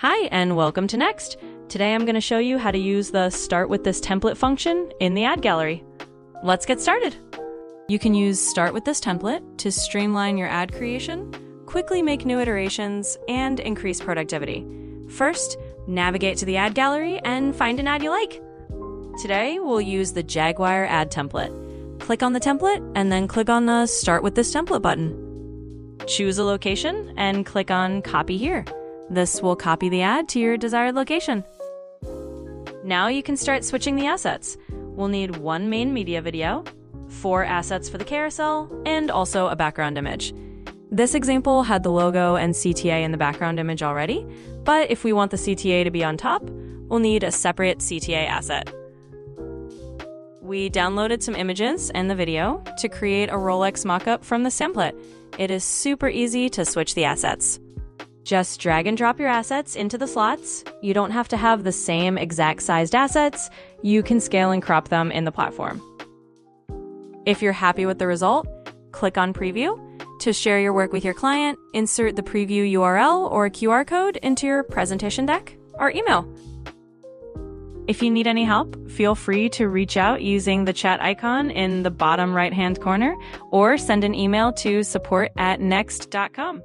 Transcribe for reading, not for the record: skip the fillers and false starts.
Hi, and welcome to Next. Today I'm going to show you how to use the Start with this template function in the ad gallery. Let's get started. You can use Start with this template to streamline your ad creation, quickly make new iterations, and increase productivity. First, navigate to the ad gallery and find an ad you like. Today, we'll use the Jaguar ad template. Click on the template and then click on the Start with this template button. Choose a location and click on Copy here. This will copy the ad to your desired location. Now you can start switching the assets. We'll need one main media video, 4 assets for the carousel, and also a background image. This example had the logo and CTA in the background image already, but if we want the CTA to be on top, we'll need a separate CTA asset. We downloaded some images and the video to create a Rolex mockup from the template. It is super easy to switch the assets. Just drag and drop your assets into the slots. You don't have to have the same exact sized assets. You can scale and crop them in the platform. If you're happy with the result, click on Preview. To share your work with your client, insert the preview URL or QR code into your presentation deck or email. If you need any help, feel free to reach out using the chat icon in the bottom right-hand corner or send an email to support@next.com.